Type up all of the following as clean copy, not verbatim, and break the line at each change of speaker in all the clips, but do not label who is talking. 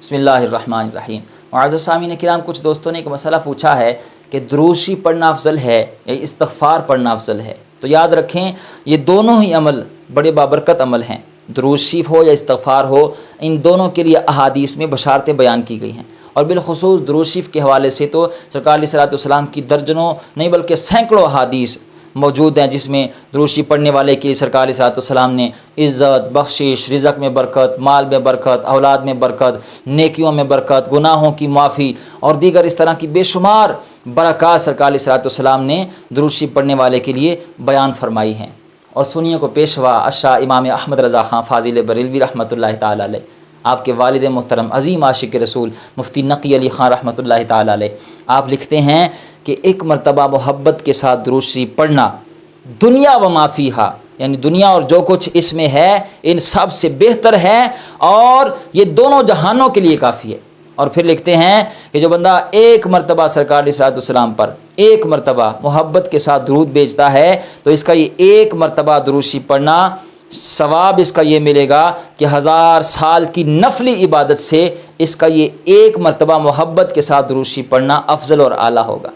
बिस्मिल्लाहिर्रहमानिर्रहीम। मुअज़्ज़ज़ सामीन किराम, कुछ दोस्तों ने एक मसला पूछा है कि दुरूद शरीफ पढ़ना अफजल है या इस्तिग़फ़ार पढ़ना अफजल है। तो याद रखें, ये दोनों ही अमल बड़े बाबरकत अमल हैं। दुरूद शरीफ हो या इस्तिग़फ़ार हो, इन दोनों के लिए अहादीस में बशारतें बयान की गई हैं। और बिलख़ुसूस दुरूद शरीफ के हवाले से तो सरकार अलैहिस्सलाम की दर्जनों नहीं बल्कि सैकड़ों अहादीस मौजूद हैं, जिसमें दुरूद शरीफ पढ़ने वाले के लिए सरकार अलैहिस्सलाम ने इज़्ज़त, बख्शिश, रिज़्क़ में बरकत, माल में बरकत, औलाद में बरकत, नेकियों में बरकत, गुनाहों की माफ़ी और दीगर इस तरह की बेशुमार बरक़ात सरकार अलैहिस्सलाम ने दुरूद शरीफ पढ़ने वाले के लिए बयान फरमाई हैं। और सुनिए को पेशवा अशा इमाम अहमद रज़ा ख़ान फ़ाज़िल बरेलवी रहमतुल्लाहि ताला अलैह, आपके वालिद मोहतरम अज़ीम आशिक रसूल मुफ्ती नक़ी अली ख़ान रहमतुल्लाहि ताला अलैह, आप लिखते हैं कि एक मरतबा मोहब्बत के साथ दुरूद शरीफ पढ़ना दुनिया व माफ़ीहा, यानी दुनिया और जो कुछ इसमें है इन सब से बेहतर है और ये दोनों जहानों के लिए काफ़ी है। और फिर लिखते हैं कि जो बंदा एक मरतबा सरकार अलैहिस्सलाम पर एक मरतबा मोहब्बत के साथ दुरूद भेजता है तो इसका ये एक मरतबा दुरूद शरीफ पढ़ना सवाब इसका ये मिलेगा कि 1000 साल की नफली इबादत से इसका ये एक मरतबा मोहब्बत के साथ दुरूद शरीफ पढ़ना अफजल और आला होगा।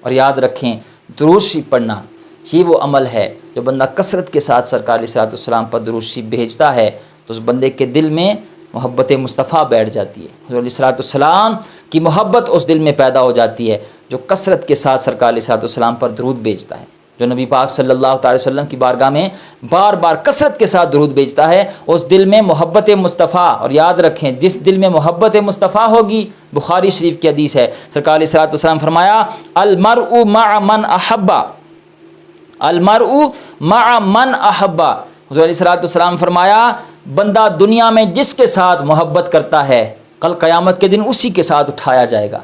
और याद रखें, दुरूद शरीफ पढ़ना ये वो अमल है जो बंदा कसरत के साथ सरकार अलैहिस्सलाम पर दुरूद शरीफ भेजता है तो उस बंदे के दिल में मोहब्बत मुस्तफ़ा बैठ जाती है। हुज़ूर अलैहिस्सलाम की मोहब्बत उस दिल में पैदा हो जाती है जो कसरत के साथ सरकार अलैहिस्सलाम पर दुरूद भेजता है। जो नबी पाक सल्लल्लाहु अलैहि वसल्लम की बारगाह में बार बार कसरत के साथ दुरूद भेजता है उस दिल में मोहब्बत मुस्तफ़ा। और याद रखें, जिस दिल में मोहब्बत मुस्तफ़ा होगी, बुखारी शरीफ की हदीस है, सरकार अलैहिस्सलाम फरमाया अलमरउ मअ मन अहब्बा, अलमरउ मअ मन अहब्बा। हुज़ूर अलैहिस्सलाम फरमाया बंदा दुनिया में जिसके साथ मोहब्बत करता है कल क़यामत के दिन उसी के साथ उठाया जाएगा।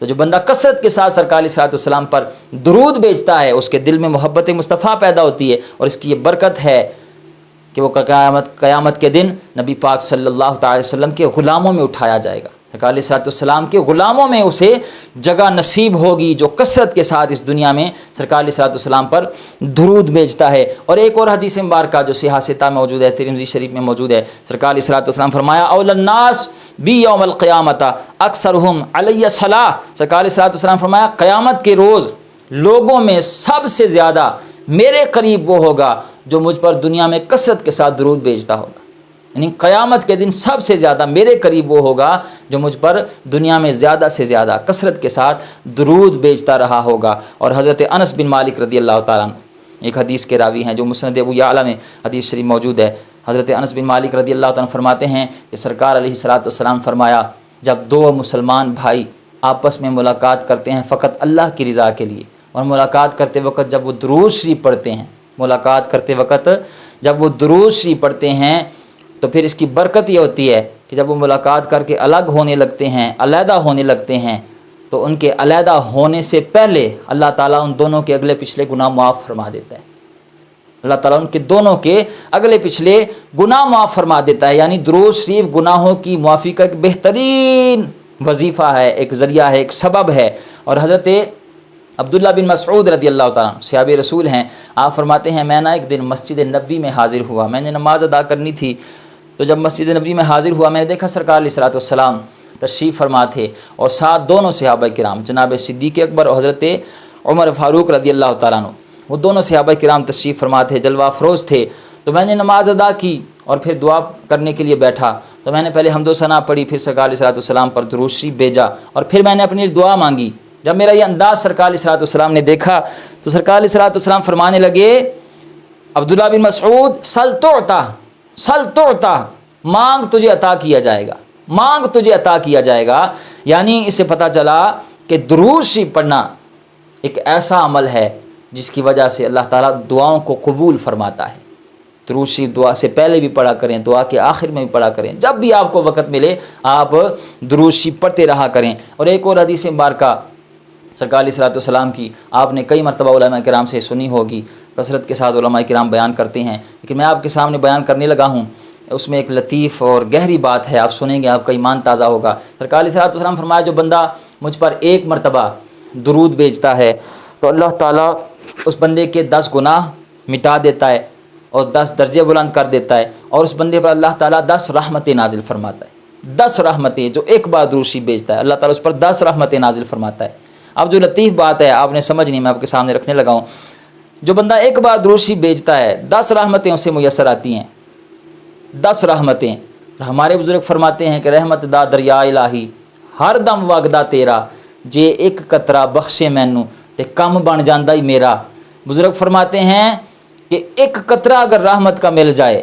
तो जो बंदा कसरत के साथ सरकार अलैहिस्सलाम पर दुरूद भेजता है उसके दिल में मोहब्बत मुस्तफ़ा पैदा होती है और इसकी ये बरकत है कि वो क़यामत के दिन नबी पाक सल्लल्लाहु अलैहि वसल्लम के ग़ुलामों में उठाया जाएगा। सरकार अलैहिस्सलाम के ग़ुलामों में उसे जगह नसीब होगी जो कसरत के साथ इस दुनिया में सरकार अलैहिस्सलाम पर दुरूद भेजता है। और एक और हदीस मुबारक जो सिहा सित्ता में मौजूद है, तिरमिज़ी शरीफ में मौजूद है, सरकार अलैहिस्सलाम फरमाया औलन्नास बी यौमल क़ियामत अक्सरुहुम अलैया सलाह। सरकार अलैहिस्सलाम फरमाया क़यामत के रोज़ लोगों में सबसे ज़्यादा मेरे करीब वो होगा जो मुझ पर दुनिया में कसरत के साथ दुरूद भेजता होगा। यानी क़यामत के दिन सबसे ज़्यादा मेरे करीब वो होगा जो मुझ पर दुनिया में ज़्यादा से ज़्यादा कसरत के साथ दुरूद भेजता रहा होगा। और हज़रत अनस बिन मालिक रज़ियल्लाहु ताला अन्हु एक हदीस के रावी हैं जो मुस्नद अबू याला में हदीस शरीफ मौजूद है। हज़रत अनस बिन मालिक रज़ियल्लाहु ताला फरमाते हैं कि सरकार अलैहिस्सलाम फरमाया जब दो मुसलमान भाई आपस में मुलाकात करते हैं फ़कत अल्लाह की रज़ा के लिए, और मुलाकात करते वक्त जब वो दुरूद शरीफ पढ़ते हैं, मुलाकात करते वक्त जब वो दुरूद शरीफ पढ़ते हैं तो फिर इसकी बरकत ये होती है कि जब वो मुलाकात करके अलग होने लगते हैं, अलहदा होने लगते हैं, तो उनके अलहदा होने से पहले अल्लाह ताला उन दोनों के अगले पिछले गुनाह माफ़ फरमा देता है। अल्लाह ताला उनके दोनों के अगले पिछले गुनाह माफ़ फरमा देता है। यानी दुरूद शरीफ गुनाहों की मुआफ़ी का एक बेहतरीन वजीफ़ा है, एक ज़रिया है, एक सबब है। और हज़रत अब्दुल्ला बिन मसऊद रज़ियल्लाहु ताला सहाबी रसूल हैं, आप फरमाते हैं मैं ना एक दिन मस्जिद नबवी में हाज़िर हुआ, मैंने नमाज़ अदा करनी थी। तो जब मस्जिद नबवी में हाज़िर हुआ मैंने देखा सरकार अलैहिस्सलाम तशरीफ़ फरमा थे और साथ दोनों सहाबा किराम जनाब सिद्दीक़ अकबर और हज़रत उमर फ़ारूक रज़ियल्लाहु ताला अन्हु, वो दोनों सहाबा किराम तशरीफ़ फरमा थे, जलवा फ़रोज़ थे। तो मैंने नमाज़ अदा की और फिर दुआ करने के लिए बैठा। तो मैंने पहले हम्दो सना पढ़ी, फिर सरकार अलैहिस्सलाम पर दुरूद शरीफ भेजा और फिर मैंने अपनी दुआ मांगी। जब मेरा ये अंदाज़ सरकार अलैहिस्सलाम ने देखा तो सरकार अलैहिस्सलाम फरमाने लगे अब्दुल्ला बिन मसऊद सल तोता, मांग तुझे अता किया जाएगा, मांग तुझे अता किया जाएगा। यानी इससे पता चला कि दुरूद शरीफ पढ़ना एक ऐसा अमल है जिसकी वजह से अल्लाह ताला दुआओं को कबूल फरमाता है। दुरूद शरीफ दुआ से पहले भी पढ़ा करें, दुआ के आखिर में भी पढ़ा करें, जब भी आपको वक़्त मिले आप दुरूद शरीफ पढ़ते रहा करें। और एक और हदीस मुबारक सरकार अलैहिस्सलाम की आपने कई मरतबा उलमा किराम से सुनी होगी, कसरत के साथ उलमा किराम बयान करते हैं, लेकिन मैं आपके सामने बयान करने लगा हूँ। उसमें एक लतीफ़ और गहरी बात है, आप सुनेंगे आपका ईमान ताज़ा होगा। सरकार अलैहिस्सलाम फरमाया जो बंदा मुझ पर एक मरतबा दुरूद भेजता है तो अल्लाह ताला उस बंदे के 10 गुनाह मिटा देता है और 10 दर्जे बुलंद कर देता है और उस बंदे पर अल्लाह ताला 10 रहमतें नाजिल फरमाता है। 10 रहमतें, जो एक बार दुरूद शरीफ भेजता है अल्लाह ताला उस पर 10 रहमतें नाजिल फरमाता है। अब जो लतीफ़ बात है आपने समझ नहीं, मैं आपके सामने रखने लगा हूँ। जो बंदा एक बार दुरूद शरीफ भेजता है 10 रहमतें उसे मुयस्सर आती हैं, 10 रहमतें। हमारे बुजुर्ग फरमाते हैं कि रहमत दा दरिया इलाही हर दम वगदा तेरा, जे एक कतरा बख्शे मैनू ते कम बन जांदा ही मेरा। बुजुर्ग फरमाते हैं कि एक कतरा अगर रहमत का मिल जाए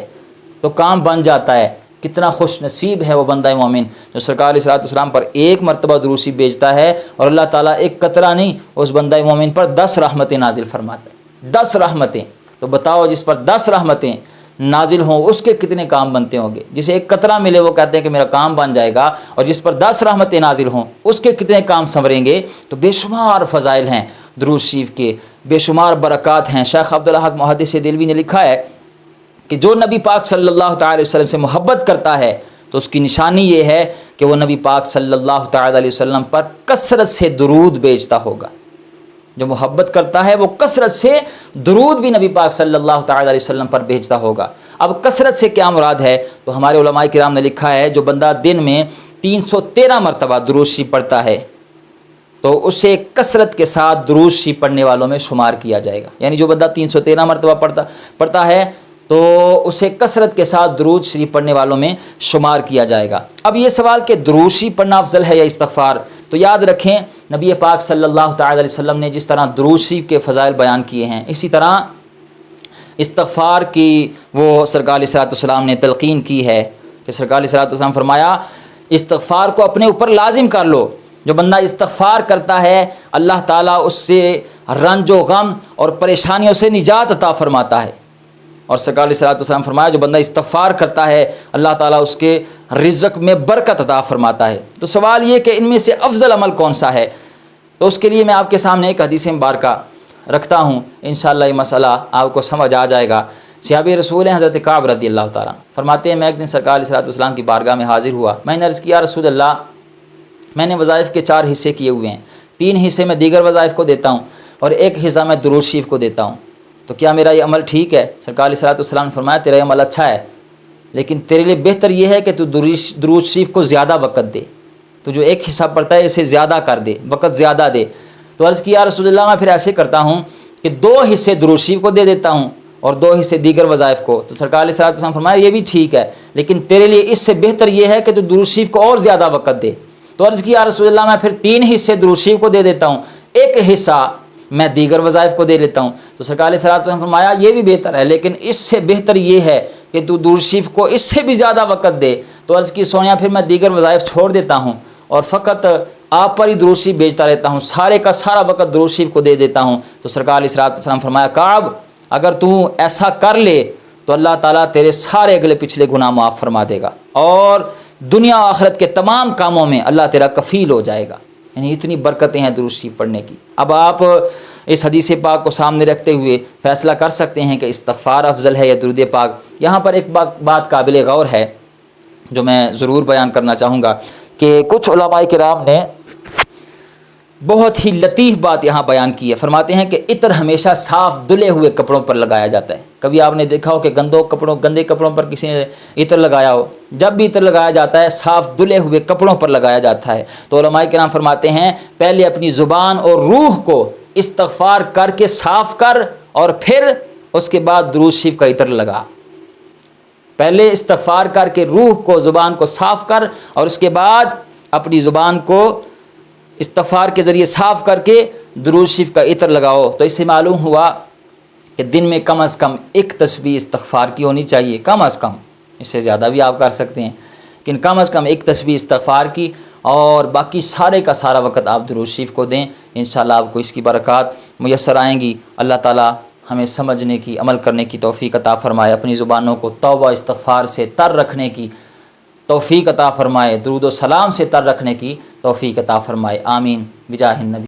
तो काम बन जाता है। कितना खुश नसीब है वो बंदा मोमिन जो सरकार अलैहिस्सलाम पर एक मरतबा दुरूद शरीफ भेजता है और अल्लाह ताला एक कतरा नहीं उस बंदा मोमिन पर 10 रहमतें नाजिल फरमाता है। 10 रहमतें, तो बताओ जिस पर 10 रहमतें नाजिल हों उसके कितने काम बनते होंगे। जिसे एक कतरा मिले वो कहते हैं कि मेरा काम बन जाएगा, और जिस पर 10 रहमतें नाजिल हों उसके कितने काम संवरेंगे। तो बेशुमार फ़ज़ाइल हैं दुरूद शरीफ के, बेशुमार बरक़ात हैं। शेख अब्दुल हक मुहद्दिस देलवी ने लिखा है कि जो नबी पाक सल्लल्लाहु अलैहि वसल्लम से मोहब्बत करता है तो उसकी निशानी ये है कि वो नबी पाक सल्लल्लाहु अलैहि वसल्लम पर कसरत से दुरूद भेजता होगा। जो मोहब्बत करता है वो कसरत से दुरूद भी नबी पाक सल्लल्लाहु अलैहि वसल्लम पर भेजता होगा। अब कसरत से क्या मुराद है, तो हमारे उलमाए किराम ने लिखा है जो बंदा दिन में 313 मरतबा दुरूद शरीफ पढ़ता है तो उसे कसरत के साथ दुरूद शरीफ पढ़ने वालों में शुमार किया जाएगा। यानी जो बंदा 313 मरतबा पढ़ता है तो उसे कसरत के साथ दुरूद शरीफ पढ़ने वालों में शुमार किया जाएगा। अब ये सवाल कि दुरूद शरीफ पढ़ना अफजल है या इस्तग़फ़ार, तो याद रखें नबी पाक सल्लल्लाहु अलैहि वसल्लम ने जिस तरह दुरूद शरीफ के फ़ज़ाइल बयान किए हैं इसी तरह इस्तग़फ़ार की वो सरकार अलैहिस्सलाम ने तलक़ीन की है कि सरकार अलैहिस्सलाम फरमाया इस्तग़फ़ार को अपने ऊपर लाजिम कर लो। जो बंदा इस्तग़फ़ार करता है अल्लाह ताला उससे रंज व गम और परेशानियों से निजात अता फरमाता है। और सरकार अलैहिस्सलाम फरमाया जो बंदा इस्तग़फ़ार करता है अल्लाह ताला उसके रिज़्क़ में बरकत अता फरमाता है। तो सवाल ये कि इनमें से अफजल अमल कौन सा है, तो उसके लिए मैं आपके सामने एक हदीस मुबारका रखता हूँ। इंशाअल्लाह ये मसला आपको समझ आ जाएगा। सहाबी रसूल हैं हज़रत काब रज़ियल्लाहु ताला फरमाते हैं मैं एक दिन सरकार अलैहिस्सलाम की बारगाह में हाज़िर हुआ। मैंने अर्ज़ किया रसूल अल्लाह मैंने वज़ाइफ़ के 4 हिस्से किए हुए हैं, 3 हिस्से मैं दीगर वज़ाइफ़ को देता हूँ और 1 हिस्सा मैं दुरूद शरीफ को देता हूँ, तो क्या मेरा ये अमल ठीक है। सरकार अलैहिस्सलाम ने फरमाया तेरा अमल अच्छा है लेकिन तेरे लिए बेहतर ये है कि तू दुरूद शरीफ को ज़्यादा वक़्त दे, तो जो 1 हिस्सा पढ़ता है इसे ज़्यादा कर दे, वक़्त ज़्यादा दे। तो अर्ज़ किया रसूलुल्लाह मैं फिर ऐसे करता हूँ कि 2 हिस्से दुरूद शरीफ को दे देता हूँ और 2 हिस्से दीगर वज़ाइफ़ को। तो सरकार अलैहिस्सलाम ने फरमाया ये भी ठीक है लेकिन तेरे लिए इससे बेहतर ये है कि तू दुरूद शरीफ को और ज़्यादा वक़्त दे। तो अर्ज़ किया रसूलुल्लाह मैं फिर 3 हिस्से दुरूद शरीफ को दे देता हूँ, 1 हिस्सा मैं दीगर वज़ाइफ़ को दे लेता हूँ। तो सरकार अलैहिस्सलाम ने फरमाया ये भी बेहतर है लेकिन इससे बेहतर ये है कि तू दुरूद शरीफ को इससे भी ज़्यादा वक़्त दे। तो अर्ज़ की सोनिया फिर मैं दीगर वज़ाइफ़ छोड़ देता हूँ और फ़कत आप पर ही दुरूद शरीफ भेजता रहता हूँ, सारे का सारा वक़्त दुरूद शरीफ को दे देता हूँ। तो सरकार अलैहिस्सलाम ने फरमाया काब अगर तू ऐसा कर ले तो अल्लाह ताला तेरे सारे अगले पिछले गुनाह माफ़ फरमा देगा और दुनिया आखिरत के तमाम कामों में अल्लाह तेरा कफ़ील हो जाएगा। यानी इतनी बरकतें हैं दुरूद शरीफ पढ़ने की। अब आप इस हदीस पाक को सामने रखते हुए फ़ैसला कर सकते हैं कि इस्तग़फ़ार अफजल है या दुरूद पाक। यहाँ पर एक बात काबिल गौर है जो मैं ज़रूर बयान करना चाहूँगा कि कुछ उलमाए किराम ने बहुत ही लतीफ़ बात यहाँ बयान की है। फरमाते हैं कि इत्र हमेशा साफ़ धुले हुए कपड़ों पर लगाया जाता है। कभी आपने देखा हो कि गंदे कपड़ों पर किसी ने इत्र लगाया हो, जब भी इत्र लगाया जाता है साफ़ धुले हुए कपड़ों पर लगाया जाता है। तो उलमाए किराम फरमाते हैं पहले अपनी ज़ुबान और रूह को इस्तग़फ़ार करके साफ़ कर और फिर उसके बाद दुरूद शरीफ का इत्र लगा। पहले इस्तग़फ़ार करके रूह को ज़ुबान को साफ़ कर और उसके बाद अपनी ज़ुबान को इस्तग़फ़ार के ज़रिए साफ़ करके दुरूद शरीफ का इत्र लगाओ। तो इससे मालूम हुआ कि दिन में कम अज़ कम 1 तस्बीह इस्तग़फ़ार की होनी चाहिए, कम अज़ कम, इससे ज़्यादा भी आप कर सकते हैं लेकिन कम अज़ कम 1 तस्बीह इस्तग़फ़ार की और बाकी सारे का सारा वक़्त आप दुरूद शरीफ को दें। इंशाअल्लाह आपको इसकी बरक़ात मुयस्सर आएंगी। अल्लाह ताला हमें समझने की अमल करने की तौफ़ीक़ अता फ़रमाए, अपनी ज़ुबानों को तौबा इस्तग़फ़ार से तर रखने की तौफ़ीक़ अता फ़रमाए, दुरूद व सलाम से तर रखने की तौफ़ीक़ अता फ़रमाए। आमीन बिजाहिन नबी।